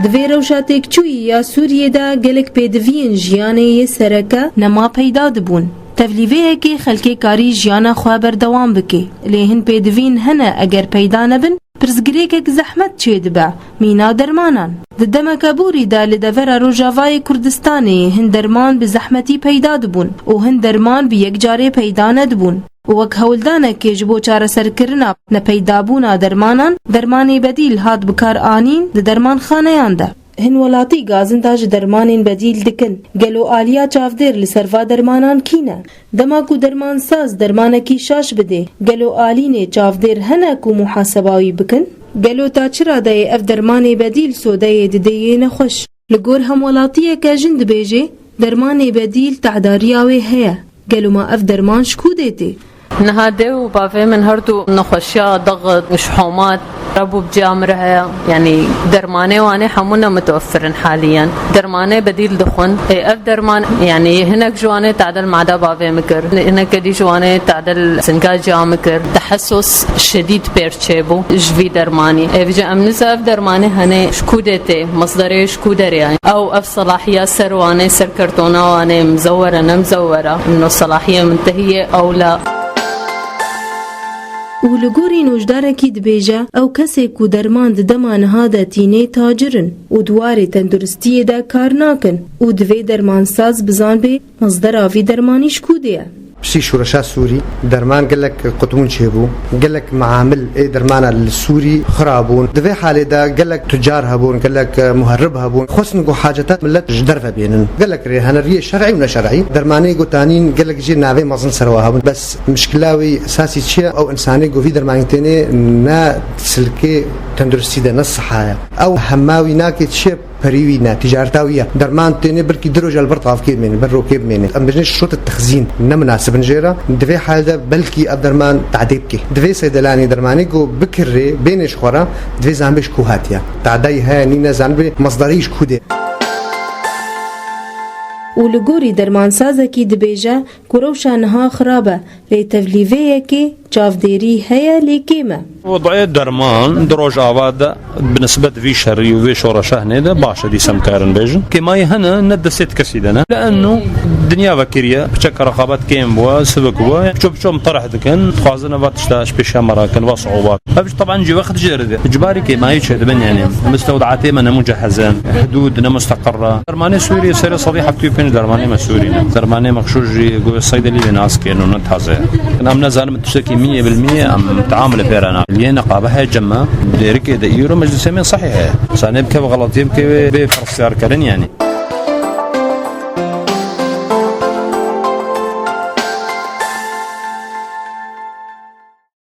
دوی روشا تکچوی یا سوریه دا گلک پیدوین جیانه سرکه نما پیدا دبون. تفلیوه که خلکی کاری جیانا خواه بردوام بکه لیهن پیدوین هنه اگر پیدا نبن پرزگری که زحمت چه دبع مینا درمانان د دمکبوری دا لدور روجاوای کردستانی هن درمان به زحمتی پیدا دبون و هن درمان به یک جاره پیدا ندبون وک هولدانه که جبو چاره سرکرنا نپیدابونا درمانی بدیل هاد بکار آنین د درمان خانه یانده هن ولاتی گازنداج درمانین بدیل دکن گلو آلیا چافدر لسروا درمانان کینه دماکو درمان ساز درمانکی شاش بده گلو آلینه چافدر هنکو محاسباوی بکن گلو تا چرا ده اف درمان بدیل سوده دده نخوش لگور هم ولاتی که جند بیجه درمان بدیل تعداریاوی هیا گلو ما اف درمان شکو دیتی نهاده و بافه من هردو نخوشيا ضغط مشحومات ربو بجامرها يعني درمانه واني حمونا متوفرن حاليا درمانه بديل دخن اف درمان يعني هناك جوانه تعدل معدا بافه مكر هناك دي جوانه تعدل سنكا جامكر تحسس شديد بيرتشيبو جوي درماني اف امنزا اف درمانه هنه شكودته مصدره شكودر يعني او اف صلاحيه سروانه سركرتونه واني مزوره نمزوره انه صلاحيه منتهيه او لا و لگوری نوجدارکی دبیجه او کسی کو درمان دمانها دا تینه تاجرن و دواری تندرستی دا کار ناکن و دوی درمان ساز بزان به مصدر آوی درمانیش کودیه بشي شورشا سوري درمان قالك قطون شيبو قالك معامل درمان السوري خرابون دفي حالي دا قالك تجار هبون قالك مهرب هبون خصنقو حاجتات ملت جدرفه بينن قالك هنريه شرعي ولا شرعي درماني قو تانين قالك جي نافي مازن سروا هبون بس مشكلاوي اساسي شيء او انساني قو في درمانتيني نا تسلكي تندرسي دا نصحايا او هماوي ناكي شيء بريوينا تجارتاوية درمان تاني بركي دروجة البرطاف كيد مني برو كيد مني أم بجنش شروط التخزين نمناسب نجيرا دفي حال ده بلكي أب درمان تعديبكي دفي سيدلاني درماني قو بكري بينش خورا دفي زنبش كوهاتيا تعدي ها نينا زنبي مصدريش كودي و لگوری درمان سازکی دبیجه کروشانها خرابه لی تفلیوه که چافدیری هیا لیکیمه وضعية درمان دروج آواده بالنسبة في شري وفي شورشة هنا باشا دي سمكارن بيجن كما يهنا ندست كسيدنا لأنه الدنيا فكرية بشكل رقابات كيم بوا سبك بوا شو مطرح دكن خوازنا باتشتاش بشا مراكن وصعوبات فبش طبعا جي وقت جرده إجباري كما يشهد بن يعني مستودعاتي من مجهزان حدودنا مستقرة درماني سوري سير صديحة بتيبين درماني ما سورينا درماني مخشوجي قوي الصيدلي لناس كانوا نتحزي أمنا زالم تشتكي 100% أم تعامل فيرنا اللي نقابها جمع ديرك يورو مجلس من صحيح صانب كيف غلطيم كيف بفرص كارن يعني